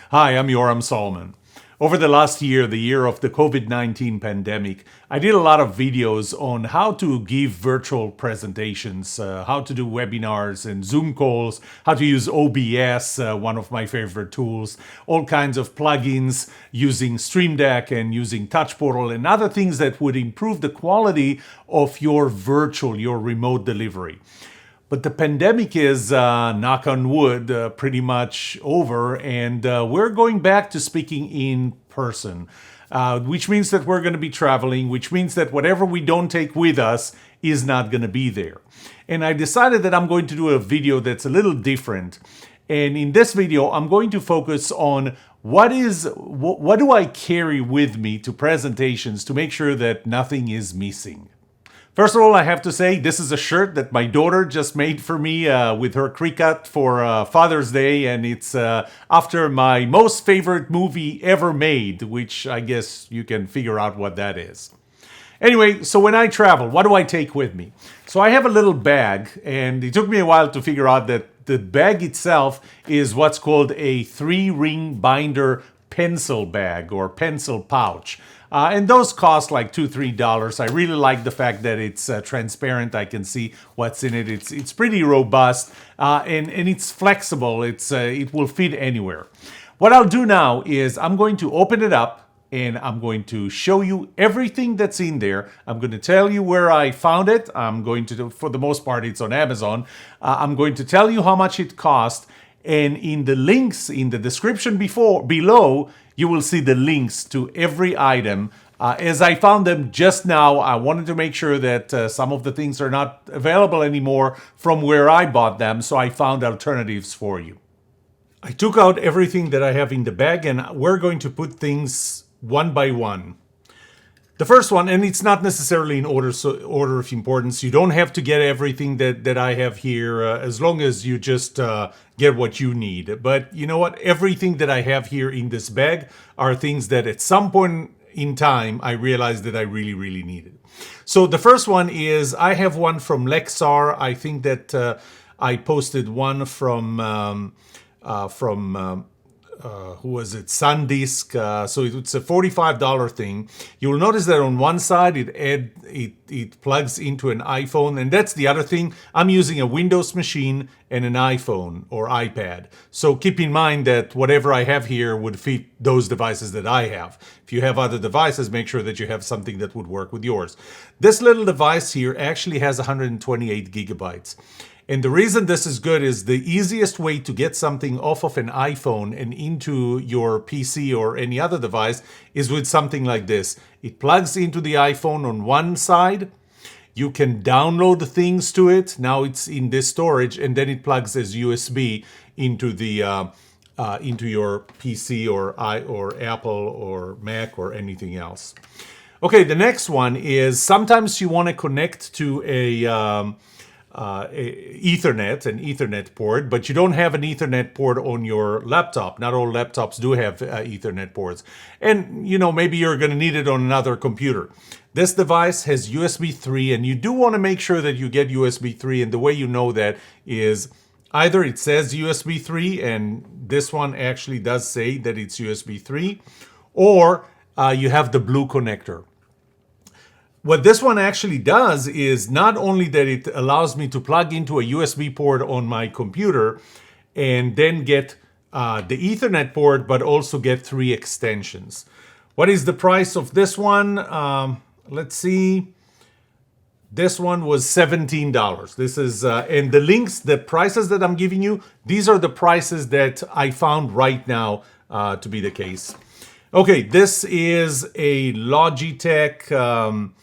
Hi, I'm Yoram Solomon. Over the last year, the year of the COVID-19 pandemic, I did a lot of videos on how to give virtual presentations, how to do webinars and Zoom calls, how to use OBS, one of my favorite tools, all kinds of plugins using Stream Deck and using Touch Portal and other things that would improve the quality of your virtual, your remote delivery. But the pandemic is, knock on wood, pretty much over, and we're going back to speaking in person, which means that we're going to be traveling, which means that whatever we don't take with us is not going to be there. And I decided that I'm going to do a video that's a little different. And in this video, I'm going to focus on what do I carry with me to presentations to make sure that nothing is missing. First of all, I have to say this is a shirt that my daughter just made for me with her Cricut for Father's Day, and it's after my most favorite movie ever made, which I guess you can figure out what that is. Anyway, so when I travel, what do I take with me? So I have a little bag, and it took me a while to figure out that the bag itself is what's called a 3-ring binder pencil bag or pencil pouch. And those cost like $2-3. I really like the fact that it's transparent. I can see what's in it. It's pretty robust and it's flexible. It will fit anywhere. What I'll do now is I'm going to open it up and I'm going to show you everything that's in there. I'm going to tell you where I found it. I'm going to, for the most part, it's on Amazon. I'm going to tell you how much it cost. And in the links in the description below, you will see the links to every item. As I found them just now, I wanted to make sure that some of the things are not available anymore from where I bought them, so I found alternatives for you. I took out everything that I have in the bag, and we're going to put things one by one. The first one, and it's not necessarily in order of importance. You don't have to get everything that I have here as long as you just get what you need. But you know what? Everything that I have here in this bag are things that at some point in time I realized that I really, really needed. So the first one is I have one from Lexar. I think that I posted one from who was it? SanDisk. So it's a $45 thing. You'll notice that on one side it plugs into an iPhone, and that's the other thing. I'm using a Windows machine and an iPhone or iPad. So keep in mind that whatever I have here would fit those devices that I have. If you have other devices, make sure that you have something that would work with yours. This little device here actually has 128 gigabytes. And the reason this is good is the easiest way to get something off of an iPhone and into your PC or any other device is with something like this. It plugs into the iPhone on one side. You can download things to it. Now it's in this storage, and then it plugs as USB into the into your PC or Apple or Mac or anything else. Okay, the next one is sometimes you want to connect to an Ethernet port, but you don't have an Ethernet port on your laptop. Not all laptops do have Ethernet ports. And, you know, maybe you're going to need it on another computer. This device has USB 3, and you do want to make sure that you get USB 3. And the way you know that is either it says USB 3, and this one actually does say that it's USB 3, or you have the blue connector. What this one actually does is not only that it allows me to plug into a USB port on my computer and then get the Ethernet port, but also get 3 extensions. What is the price of this one? Let's see. This one was $17. This is, and the links, the prices that I'm giving you, these are the prices that I found right now to be the case. Okay, this is a Logitech,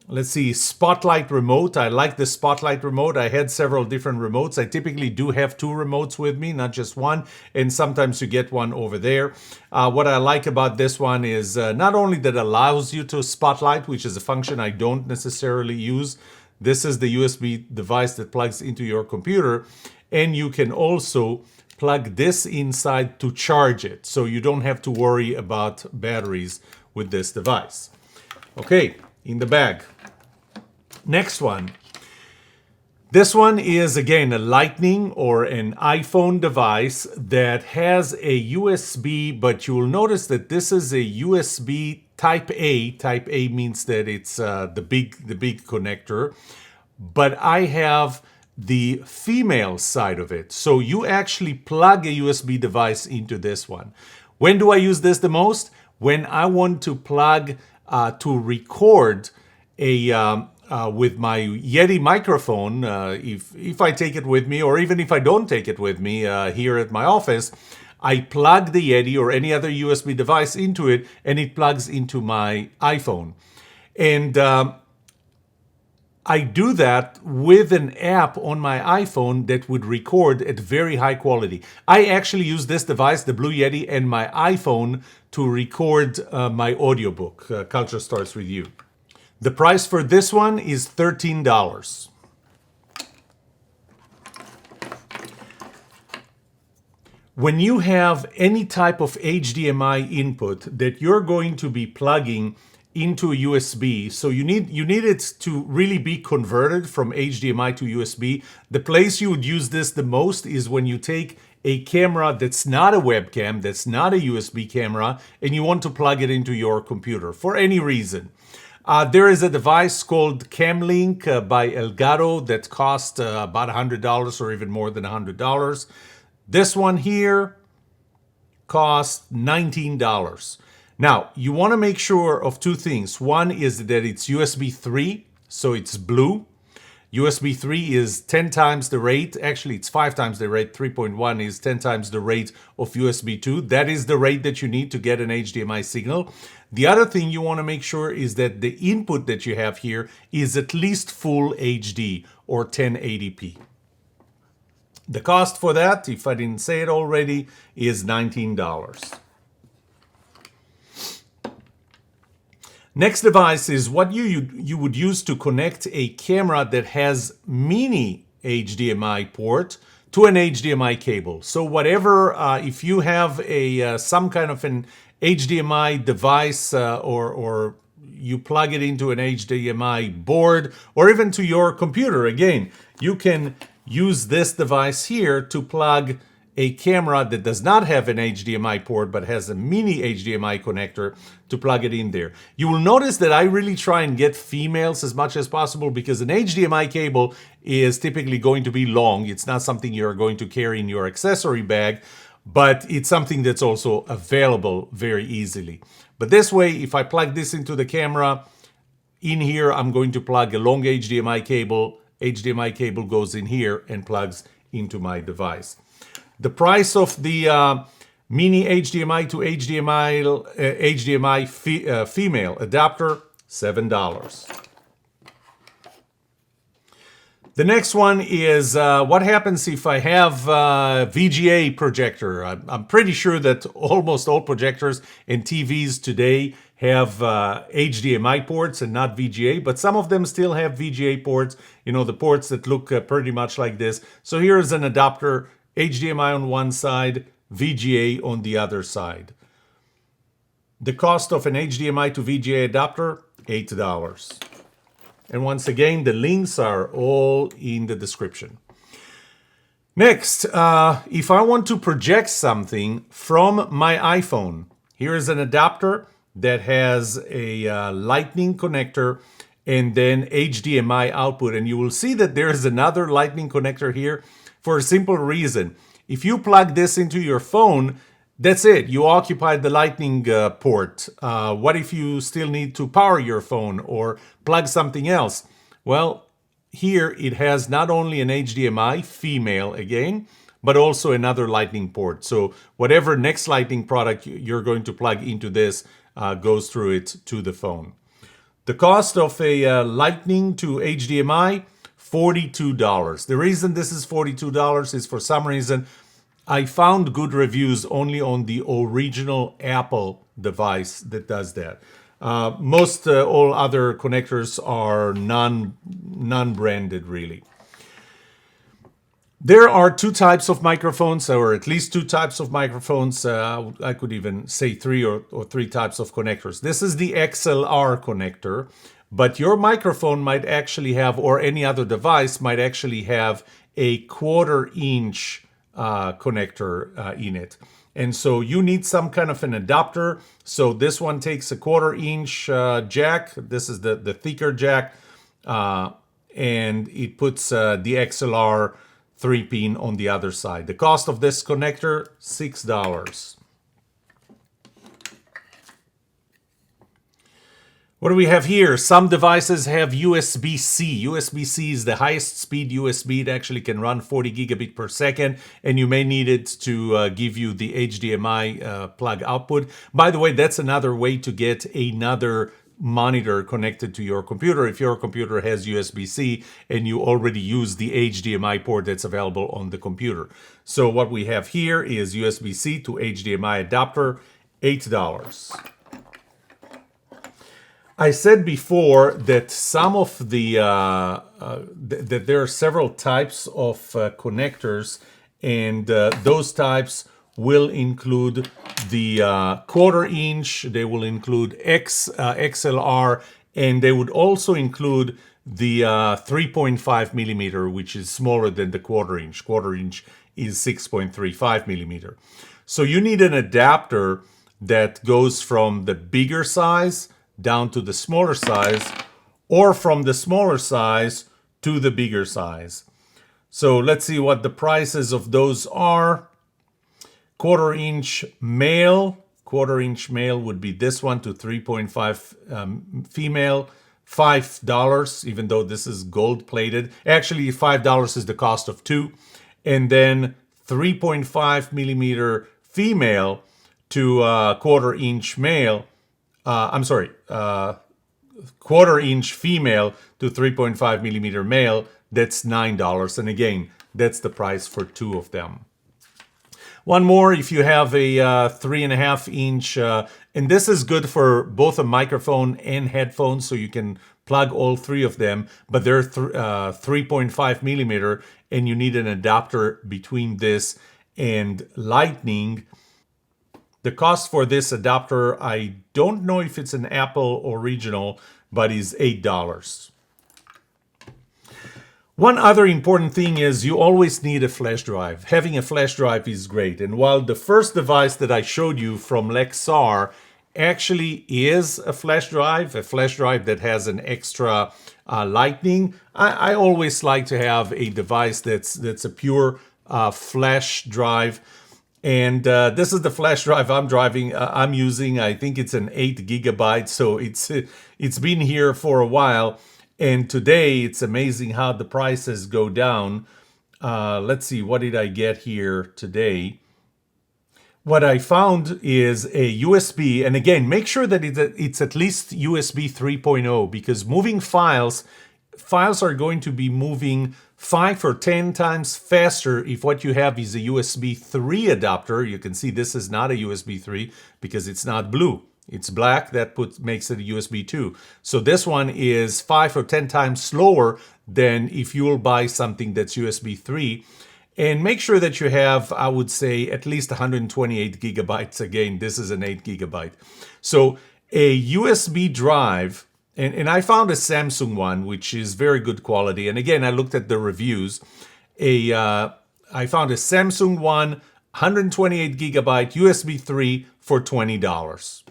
let's see, Spotlight remote. I like the Spotlight remote. I had several different remotes. I typically do have 2 remotes with me, not just one, and sometimes you get one over there. What I like about this one is not only that it allows you to spotlight, which is a function I don't necessarily use. This is the USB device that plugs into your computer, and you can also plug this inside to charge it, so you don't have to worry about batteries with this device. Okay, in the bag. Next one. This one is, again, a Lightning or an iPhone device that has a USB, but you will notice that this is a USB Type A. Type A means that it's the big connector, but I have the female side of it. So you actually plug a USB device into this one. When do I use this the most? When I want to plug to record a with my Yeti microphone, if I take it with me, or even if I don't take it with me here at my office, I plug the Yeti or any other USB device into it, and it plugs into my iPhone. And I do that with an app on my iPhone that would record at very high quality. I actually use this device, the Blue Yeti, and my iPhone to record my audiobook, Culture Starts With You. The price for this one is $13. When you have any type of HDMI input that you're going to be plugging into a USB, so you need it to really be converted from HDMI to USB. The place you would use this the most is when you take a camera that's not a webcam, that's not a USB camera, and you want to plug it into your computer for any reason. There is a device called CamLink by Elgato that costs about $100 or even more than $100. This one here costs $19. Now, you want to make sure of two things. One is that it's USB 3, so it's blue. USB 3 is 10 times the rate. Actually, it's 5 times the rate. 3.1 is 10 times the rate of USB 2. That is the rate that you need to get an HDMI signal. The other thing you want to make sure is that the input that you have here is at least full HD or 1080p. The cost for that, if I didn't say it already, is $19. Next device is what you would use to connect a camera that has mini HDMI port to an HDMI cable. So whatever, if you have a some kind of an HDMI device or you plug it into an HDMI board or even to your computer, again, you can use this device here to plug a camera that does not have an HDMI port but has a mini HDMI connector to plug it in there. You will notice that I really try and get females as much as possible because an HDMI cable is typically going to be long. It's not something you're going to carry in your accessory bag, but it's something that's also available very easily. But this way, if I plug this into the camera, in here I'm going to plug a long HDMI cable. HDMI cable goes in here and plugs into my device. The price of the mini HDMI to HDMI female adapter, $7. The next one is what happens if I have a VGA projector. I'm pretty sure that almost all projectors and TVs today have HDMI ports and not VGA, but some of them still have VGA ports, you know, the ports that look pretty much like this. So here's an adapter, HDMI on one side, VGA on the other side. The cost of an HDMI to VGA adapter, $8. And once again, the links are all in the description. Next, if I want to project something from my iPhone, here is an adapter that has a Lightning connector and then HDMI output. And you will see that there is another Lightning connector here for a simple reason. If you plug this into your phone, that's it. You occupy the Lightning port. What if you still need to power your phone or plug something else? Well, here it has not only an HDMI, female again, but also another Lightning port. So whatever next Lightning product you're going to plug into this goes through it to the phone. The cost of a Lightning to HDMI, $42. The reason this is $42 is for some reason I found good reviews only on the original Apple device that does that. Most all other connectors are non-branded really. There are two types of microphones, or at least two types of microphones. I could even say three or three types of connectors. This is the XLR connector, But your microphone might actually have, or any other device might actually have, a 1/4" connector in it. And so you need some kind of an adapter. So this one takes a 1/4" jack. This is the thicker jack. And it puts the XLR 3-pin on the other side. The cost of this connector, $6. What do we have here? Some devices have USB-C. USB-C is the highest speed USB. It actually can run 40 gigabit per second, and you may need it to give you the HDMI plug output. By the way, that's another way to get another monitor connected to your computer if your computer has USB-C and you already use the HDMI port that's available on the computer. So what we have here is USB-C to HDMI adapter, $8. I said before that some of the that there are several types of connectors, and those types will include the 1/4", they will include XLR, and they would also include the 3.5 millimeter, which is smaller than the 1/4". 1/4" is 6.35 millimeter. So you need an adapter that goes from the bigger size down to the smaller size, or from the smaller size to the bigger size. So let's see what the prices of those are. 1/4" male. 1/4" male would be this one to 3.5 female, $5, even though this is gold plated. Actually, $5 is the cost of two. And then 3.5 millimeter female to 1/4" male. 1/4" female to 3.5 millimeter male, that's $9. And again, that's the price for two of them. One more, if you have a 3.5" and this is good for both a microphone and headphones, so you can plug all three of them, but they're 3.5 millimeter, and you need an adapter between this and Lightning. The cost for this adapter, I don't know if it's an Apple original, but is $8. One other important thing is you always need a flash drive. Having a flash drive is great. And while the first device that I showed you from Lexar actually is a flash drive that has an extra Lightning, I always like to have a device that's a pure flash drive. And this is the flash drive I'm using. I think it's an 8 gigabyte, so it's been here for a while. And today, it's amazing how the prices go down. Let's see, what did I get here today? What I found is a USB, and again, make sure that it's at least USB 3.0, because moving files are going to be moving 5 or 10 times faster if what you have is a USB 3 adapter. You can see this is not a USB 3 because it's not blue. It's black. That makes it a USB 2. So this one is 5 or 10 times slower than if you will buy something that's USB 3. And make sure that you have, I would say, at least 128 gigabytes. Again, this is an 8 gigabyte. So a USB drive, and I found a Samsung one, which is very good quality. And again, I looked at the reviews. I found a Samsung one, 128 gigabyte USB 3 for $20.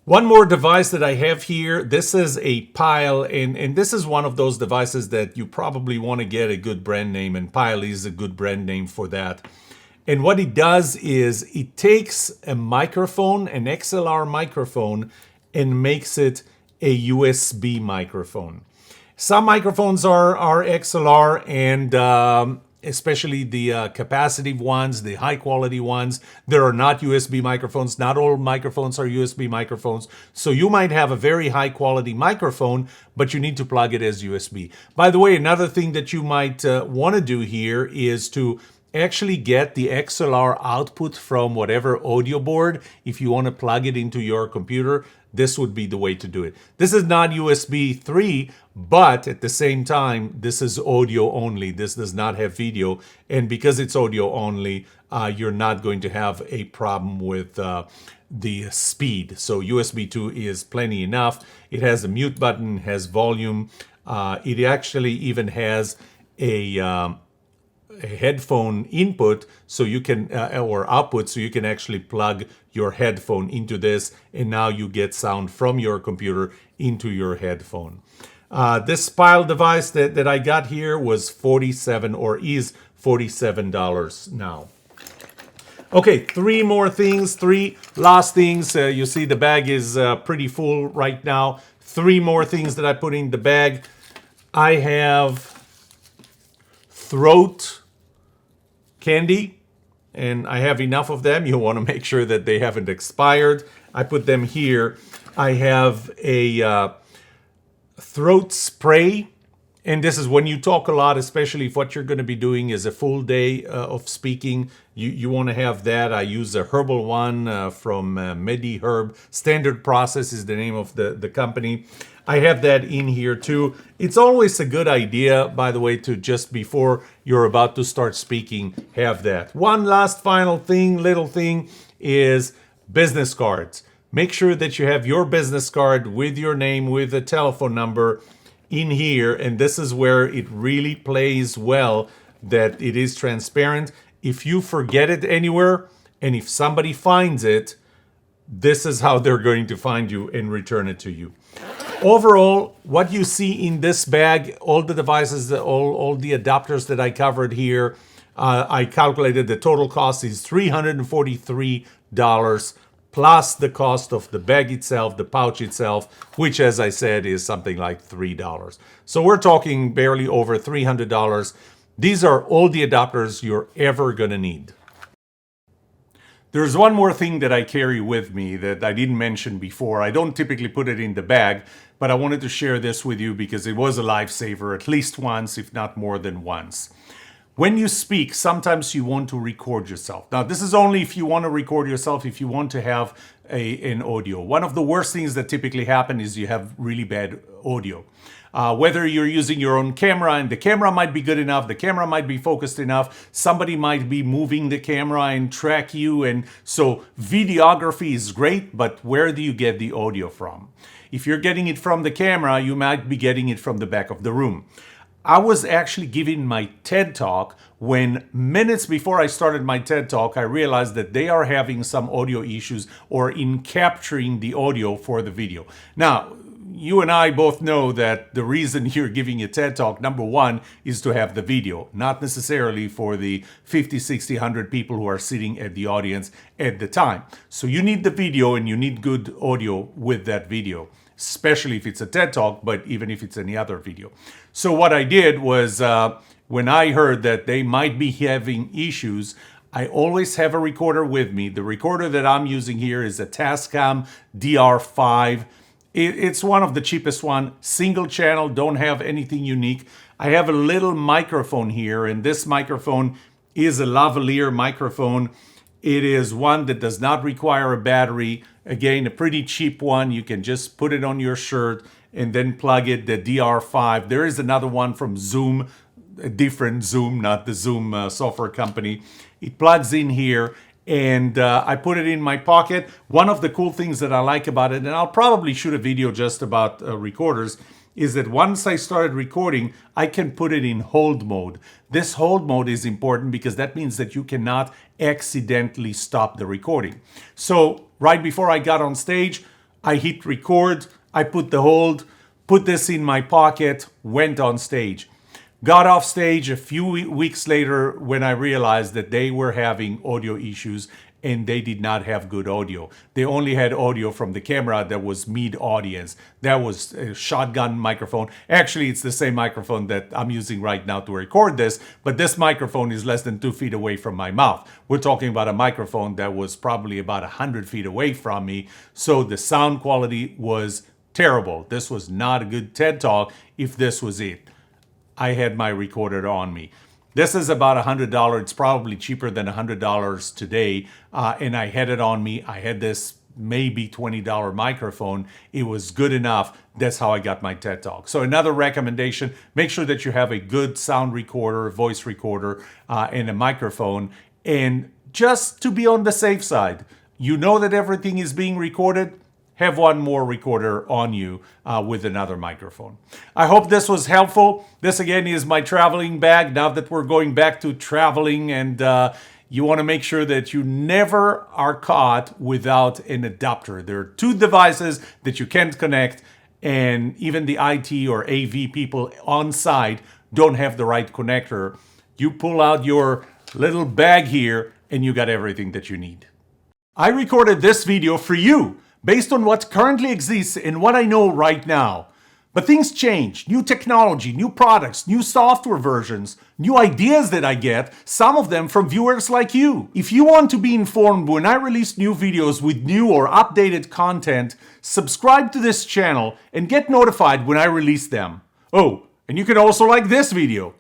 One more device that I have here, this is a Pyle, and this is one of those devices that you probably want to get a good brand name, and Pyle is a good brand name for that. And what it does is it takes a microphone, an XLR microphone, and makes it a USB microphone. Some microphones are XLR, and especially the capacitive ones, the high quality ones, there are not USB microphones. Not all microphones are USB microphones. So you might have a very high quality microphone, but you need to plug it as USB. By the way, another thing that you might want to do here is to actually get the XLR output from whatever audio board. If you want to plug it into your computer, this would be the way to do it. This is not USB 3, but at the same time, this is audio only. This does not have video. And because it's audio only, you're not going to have a problem with the speed. So USB 2 is plenty enough. It has a mute button, has volume. It actually even has a headphone input, so you can or output, so you can actually plug your headphone into this, and now you get sound from your computer into your headphone. This Pyle device that I got here was $47 or is $47 now. Okay, three last things. You see the bag is pretty full right now. Three more things that I put in the bag. I have throat candy, and I have enough of them. You want to make sure that they haven't expired. I put them here. I have a throat spray, and this is when you talk a lot, especially if what you're going to be doing is a full day of speaking. You want to have that. I use a herbal one from MediHerb. Standard Process is the name of the company. I have that in here too. It's always a good idea, by the way, to just before you're about to start speaking, have that. One last final thing, little thing, is business cards. Make sure that you have your business card with your name, with a telephone number in here. And this is where it really plays well that it is transparent. If you forget it anywhere, and if somebody finds it, this is how they're going to find you and return it to you. Overall, what you see in this bag, all the devices, all the adapters that I covered here, I calculated the total cost is $343 plus the cost of the bag itself, the pouch itself, which, as I said, is something like $3. So we're talking barely over $300. These are all the adapters you're ever going to need. There's one more thing that I carry with me that I didn't mention before. I don't typically put it in the bag, but I wanted to share this with you because it was a lifesaver at least once, if not more than once. When you speak, sometimes you want to record yourself. Now, this is only if you want to record yourself, if you want to have an audio. One of the worst things that typically happen is you have really bad audio. Whether you're using your own camera and the camera might be good enough, the camera might be focused enough, somebody might be moving the camera and track you. And so videography is great, but where do you get the audio from? If you're getting it from the camera, you might be getting it from the back of the room. I was actually giving my TED Talk when minutes before I started my TED Talk, I realized that they are having some audio issues or in capturing the audio for the video. Now, you and I both know that the reason you're giving a TED Talk, number one, is to have the video, not necessarily for the 50, 60, 100 people who are sitting at the audience at the time. So you need the video and you need good audio with that video, especially if it's a TED Talk, but even if it's any other video. So what I did was when I heard that they might be having issues, I always have a recorder with me. The recorder that I'm using here is a Tascam DR5. It's one of the cheapest one, single channel, don't have anything unique. I have a little microphone here, and this microphone is a lavalier microphone. It is one that does not require a battery. Again, a pretty cheap one. You can just put it on your shirt and then plug it, the DR5. There is another one from Zoom, a different Zoom, not the Zoom software company. It plugs in here. And I put it in my pocket. One of the cool things that I like about it, and I'll probably shoot a video just about recorders, is that once I started recording, I can put it in hold mode. This hold mode is important because that means that you cannot accidentally stop the recording. So right before I got on stage, I hit record, I put the hold, put this in my pocket, went on stage. Got off stage a few weeks later when I realized that they were having audio issues and they did not have good audio. They only had audio from the camera that was mid-audience. That was a shotgun microphone. Actually, it's the same microphone that I'm using right now to record this, but this microphone is less than 2 feet away from my mouth. We're talking about a microphone that was probably about 100 feet away from me, so the sound quality was terrible. This was not a good TED Talk if this was it. I had my recorder on me. This is about $100. It's probably cheaper than $100 today. And I had it on me. I had this maybe $20 microphone. It was good enough. That's how I got my TED Talk. So another recommendation, make sure that you have a good sound recorder, voice recorder, and a microphone. And just to be on the safe side, you know that everything is being recorded, have one more recorder on you with another microphone. I hope this was helpful. This again is my traveling bag now that we're going back to traveling, and you want to make sure that you never are caught without an adapter. There are two devices that you can't connect, and even the IT or AV people on site don't have the right connector. You pull out your little bag here and you got everything that you need. I recorded this video for you based on what currently exists and what I know right now. But things change, new technology, new products, new software versions, new ideas that I get, some of them from viewers like you. If you want to be informed when I release new videos with new or updated content, subscribe to this channel and get notified when I release them. Oh, and you can also like this video.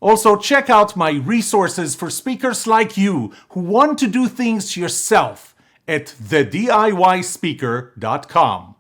Also, check out my resources for speakers like you who want to do things yourself at thediyspeaker.com.